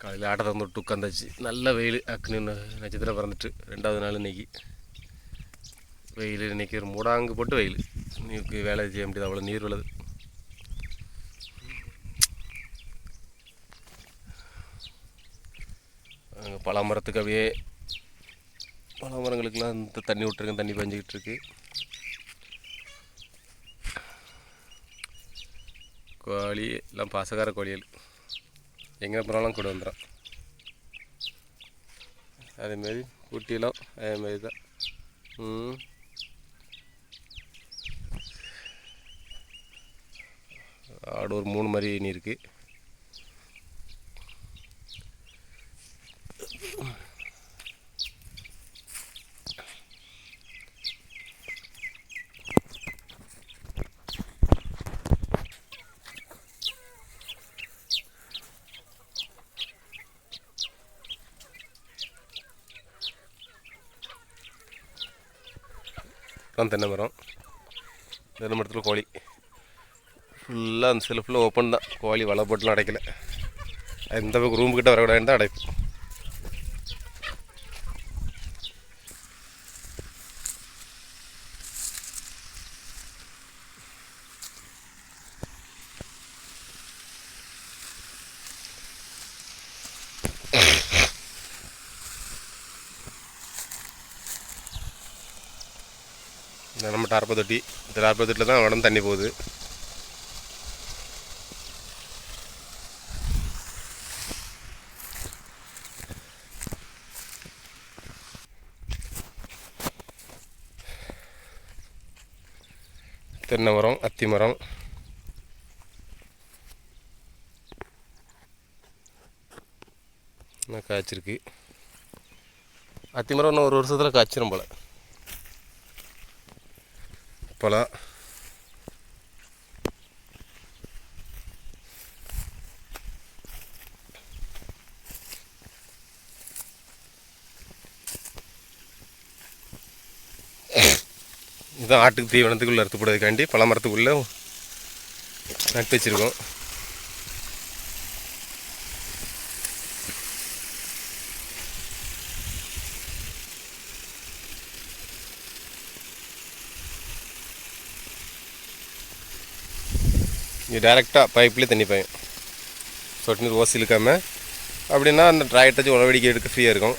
காலையில் ஆட்டை திறந்து விட்டு உட்காந்தாச்சு. நல்ல வெயில். அக்னி நட்சத்திரம் பிறந்துட்டு 2வது நாள் இன்றைக்கி வெயில். இன்றைக்கி ஒரு மூடாங்கு போட்டு வெயில். இன்னைக்கு வேலை செய்ய முடியாது, அவ்வளோ நீர் விழுது. பலாமரத்துக்கு அப்படியே பலாமரங்களுக்கெல்லாம் இந்த தண்ணி விட்டுருக்கேன், தண்ணி பாஞ்சிக்கிட்டு இருக்கு. கோழி எல்லாம் பாசக்கார கோழிகள் எங்கே போனாலும் கூட வந்துடும். அதேமாரி குட்டியெல்லாம் அதேமாரி தான். ஆடு ஒரு 3 மாதிரி இனி இருக்குது. தென்னை மரம், தென்னை மரத்தில் கோழி ஃபுல்லாக அந்த செல்ஃபில் ஓப்பன் தான். கோழி வலை போட்டுலாம் அடைக்கலை. இந்த பக்கம் ரூம் கிட்ட வரக்கூடாதுன்னு தான் அடைப்பு. நம்ம டார்ப்பை தொட்டி, இந்த டார்ப்பை தொட்டியில் தான் உடம்பு தண்ணி போகுது. தென்னை மரம், அத்தி மரம், காய்ச்சிருக்கு. அத்தி மரம் இன்னும் ஒரு வருஷத்தில் காய்ச்சிரும் போல். பழம் இதுதான் ஆட்டுக்கு தீவனத்துக்குள்ளே அறுத்து போடுறதுக்காண்டி பல மரத்துக்குள்ளே நட்டு வச்சுருக்கோம். இங்கே டேரெக்டாக பைப்லேயே தண்ணி பாயும். சொட்டு நீர் ஓசி இழுக்காமல். அப்படின்னா அந்த டிராக்டர் உழவடிக்கை எடுக்க ஃப்ரீயாக இருக்கும்.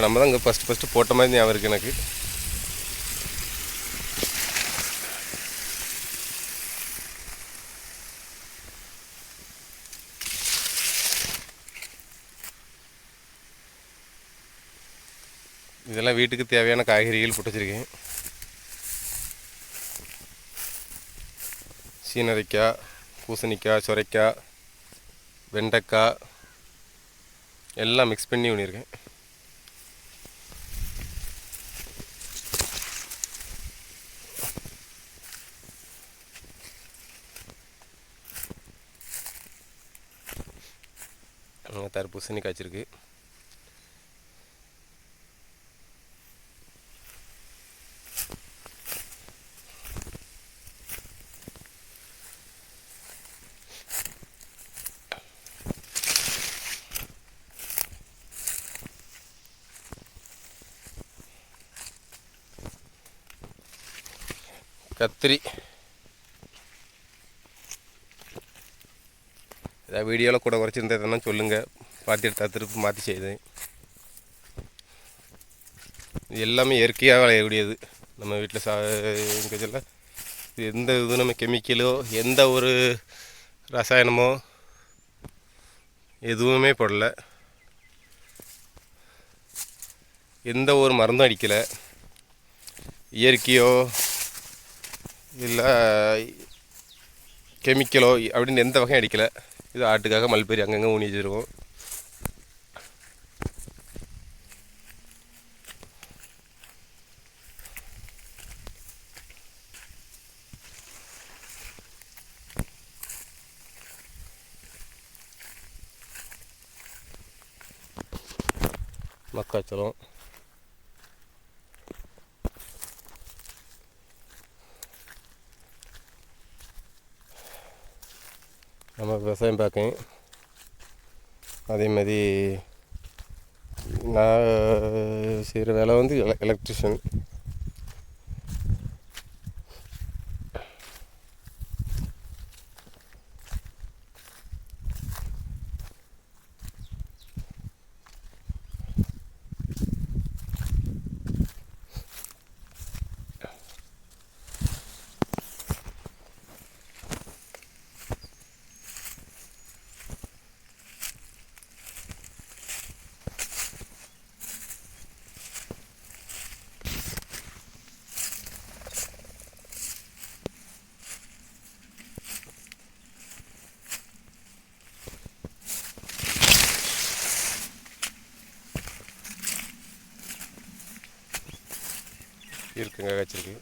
நம்ம தான் இங்கே ஃபஸ்ட்டு போட்ட மாதிரி ஞாபகம் இருக்குது எனக்கு. இதெல்லாம் வீட்டுக்கு தேவையான காய்கறிகள் போட்டு வச்சுருக்கேன். சீனரைக்காய், பூசணிக்காய், சுரைக்காய், வெண்டைக்காய் எல்லாம் மிக்ஸ் பண்ணி பண்ணியிருக்கேன். தர்பூசணி காய்ச்சிருக்கு. கத்திரி ஏதாவது வீடியோவில் கூட குறைச்சிருந்ததுன்னா சொல்லுங்கள், பார்த்து எடுத்தா திருப்பி மாற்றி செய்யுது. இது எல்லாமே இயற்கையாக விளையக்கூடியது. நம்ம வீட்டில் சொல்ல எந்த இது நம்ம கெமிக்கலோ எந்த ஒரு ரசாயனமோ எதுவுமே போடல, எந்த ஒரு மருந்தும் அடிக்கலை. இயற்கையோ இல்லை கெமிக்கலோ அப்படின்னு எந்த வகையும் அடிக்கலை. இது ஆட்டுக்காக மல்பெரி அங்கங்கே ஊனி வச்சுருக்கோம். மக்காச்சோளம், நம்ம விவசாயம் பார்க்கேன். அதே மாதிரி நான் செய்கிற வேலை வந்து எலக்ட்ரிஷியன். இருக்குங்க காய்ச்சிருக்கு.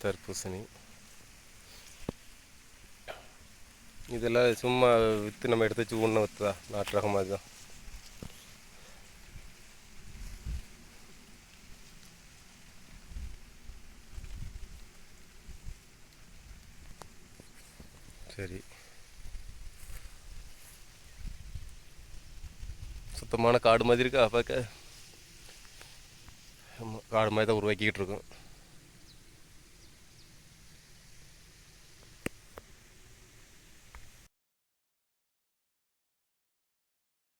தர்பூசணி இதெல்லாம் சும்மா விற்று நம்ம எடுத்து வச்சு ஊன விற்றுதா, நாட்டு ரகம் மாதிரி தான். சரி, சுத்தமான காடு மாதிரி இருக்கா பார்க்க. காடு மாதிரி தான் உருவாக்கிக்கிட்டு இருக்கோம்.